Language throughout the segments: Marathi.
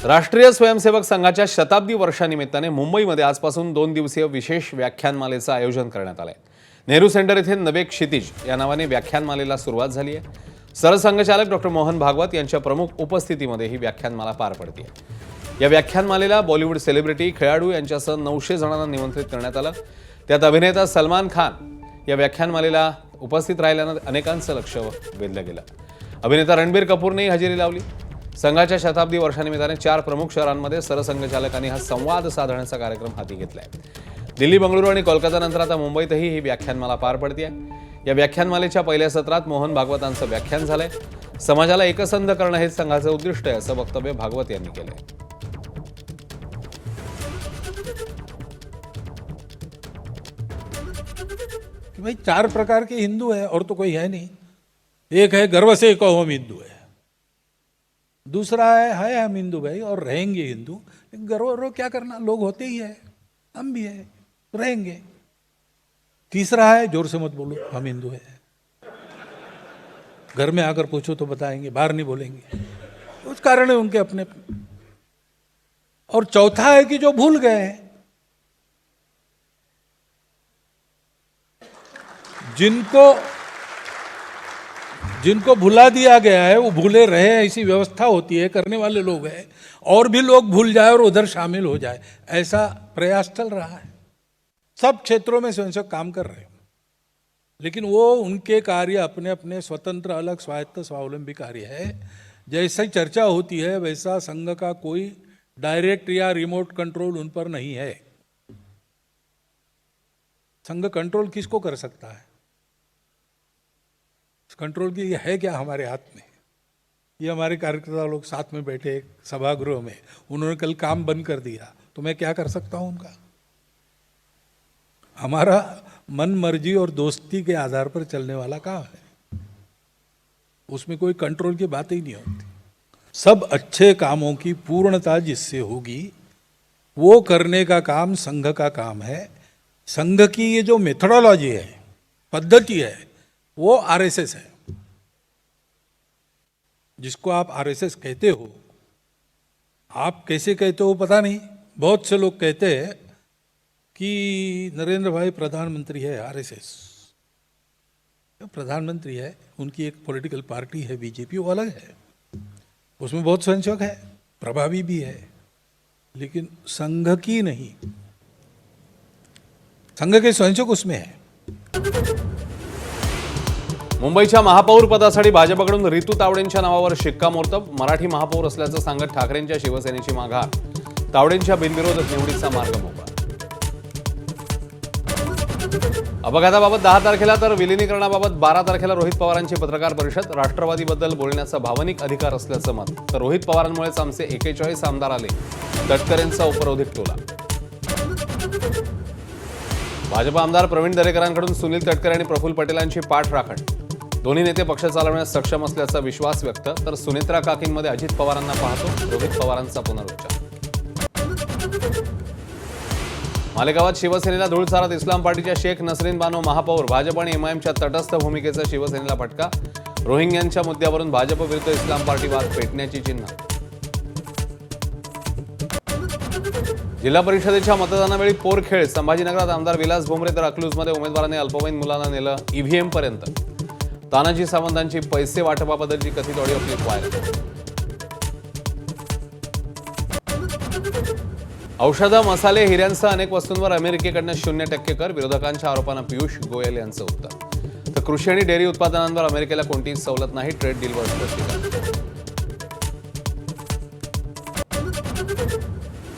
राष्ट्रीय स्वयंसेवक संघाच्या शताब्दी वर्षानिमित्ताने मुंबईमध्ये आजपासून 2 दिवसीय विशेष व्याख्यानमालेचं आयोजन करण्यात आलं आहे। नेहरू सेंटर येथे नवे क्षितिज या नावाने व्याख्यानमालेला सुरुवात झाली आहे। सरसंघचालक डॉक्टर मोहन भागवत यांच्या प्रमुख उपस्थितीमध्ये ही व्याख्यानमाला पार पडते आहे। या व्याख्यानमालेला बॉलिवूड सेलिब्रिटी, खेळाडू यांच्यासह 900 जणांना निमंत्रित करण्यात आलं। त्यात अभिनेता सलमान खान या व्याख्यानमालेला उपस्थित राहिल्यानं अनेकांचं लक्ष वेधलं गेलं। अभिनेता रणबीर कपूरनेही हजेरी लावली। संघाच्या शताब्दी वर्षानिमित्ताने 4 प्रमुख शहरांमध्ये सरसंघचालकांनी हा संवाद साधण्याचा कार्यक्रम हाती घेतलाय। दिल्ली, बंगळुरू आणि कोलकातानंतर आता मुंबईतही ही व्याख्यानमाला पार पडते आहे। या व्याख्यानमालेच्या पहिल्या सत्रात मोहन भागवतांचं व्याख्यान झालंय। समाजाला एकसंध करणं हे संघाचं उद्दिष्ट आहे, असं वक्तव्य भागवत यांनी केलंय। कि भाई 4 प्रकार के हिंदू है और तो कोई है नहीं। एक है गर्व से कहो हम हिंदू है, दूसरा है हम हिंदू भाई और रहेंगे हिंदू। गर्व क्या करना, लोग होते ही है, हम भी है, रहेंगे। तीसरा है जोर से मत बोलो हम हिंदू है, घर में आकर पूछो तो बताएंगे, बाहर नहीं बोलेंगे, कुछ कारण है उनके अपने। और चौथा है कि जो भूल गए हैं, जिनको भुला दिया गया है वो भूले रहे, ऐसी व्यवस्था होती है, करने वाले लोग हैं। और भी लोग भूल जाए और उधर शामिल हो जाए, ऐसा प्रयास चल रहा है। सब क्षेत्रों में स्वयंसेवक काम कर रहे हैं, लेकिन वो उनके कार्य अपने अपने स्वतंत्र, अलग, स्वायत्त, स्वावलंबी कार्य है। जैसा ही चर्चा होती है वैसा संघ का कोई डायरेक्ट या रिमोट कंट्रोल उन पर नहीं है। संघ कंट्रोल किसको कर सकता है? कंट्रोल की है क्या हमारे हाथ में? ये हमारे कार्यकर्ता लोग साथ में बैठे एक सभागृह में, उन्होंने कल काम बंद कर दिया, तो मैं क्या कर सकता हूं उनका? हमारा मन मर्जी और दोस्ती के आधार पर चलने वाला काम है, उसमें कोई कंट्रोल की बात ही नहीं होती। सब अच्छे कामों की पूर्णता जिससे होगी वो करने का काम संघ का काम है। संघ की ये जो मेथोडोलॉजी है, पद्धति है, वो आरएसएस है। जिसको आप आरएसएस कहते हो, आप कैसे कहते हो पता नहीं। बहुत से लोग कहते हैं कि नरेंद्र भाई प्रधानमंत्री है आरएसएस, प्रधानमंत्री है, उनकी एक पॉलिटिकल पार्टी है बीजेपी, वो अलग है, उसमें बहुत स्वयंसेवक है, प्रभावी भी है, लेकिन संघ की नहीं। संघ के स्वयंसेवक उसमें है। मुंबईच्या महापौर पदासाठी भाजपकडून रितू तावडेंच्या नावावर शिक्कामोर्तब। मराठी महापौर असल्याचं सांगत ठाकरेंच्या शिवसेनेची माघार। तावडेंच्या बिनविरोध निवडीचा मार्ग मोकळा। अपघाताबाबत 10 तारखेला तर विलिनीकरणाबाबत 12 तारखेला रोहित पवारांची पत्रकार परिषद। राष्ट्रवादीबद्दल बोलण्याचा भावनिक अधिकार असल्याचं मत, तर रोहित पवारांमुळेच आमचे 41 आमदार आले, तटकरेंचा उपरोधिक टोला। भाजप आमदार प्रवीण दरेकरांकडून सुनील तटकरे आणि प्रफुल्ल पटेलांची पाठराखण। दोन्ही नेते पक्ष चालवण्यास सक्षम असल्याचा विश्वास व्यक्त, तर सुनेत्रा काकींमध्ये अजित पवारांना पाहतो, रोहित पवारांचा पुनरुच्चार। मालेगावात शिवसेनेला धूळ चारत इस्लाम पार्टीच्या शेख नसरीन बानो महापौर। भाजप आणि एमआयएमच्या तटस्थ भूमिकेचा शिवसेनेला फटका। रोहिंग्यांच्या मुद्द्यावरून भाजप विरुद्ध इस्लाम पार्टी वाद पेटण्याची चिन्ह। जिल्हा परिषदेच्या मतदानावेळी पोरखेळ। संभाजीनगरात आमदार विलास भोमरे तर अकलूजमध्ये उमेदवाराने अल्पवयीन मुलांना नेलं ईव्हीएम पर्यंत। तानाजी सावंतांची पैसे वाटपाबद्दलची कथित ऑडिओ क्लिप व्हायरल। औषधं, मसाले, हिऱ्यांसह अनेक वस्तूंवर अमेरिकेकडनं 0% कर। विरोधकांच्या आरोपांना पियुष गोयल यांचं उत्तर, तर कृषी आणि डेअरी उत्पादनांवर अमेरिकेला कोणतीही सवलत नाही, ट्रेड डीलवर स्पष्टीकरण।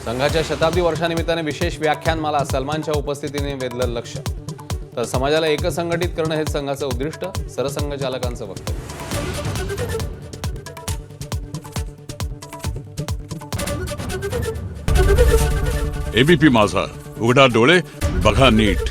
संघाच्या शताब्दी वर्षानिमित्ताने विशेष व्याख्यानमाला। सलमानच्या उपस्थितीने वेधलं लक्ष, तर समाजाला एकसंघटित करणं हे संघाचं उद्दिष्ट, सरसंघचालकांचं वक्तव्य। एबीपी माझा, उघडा डोळे बघा नीट।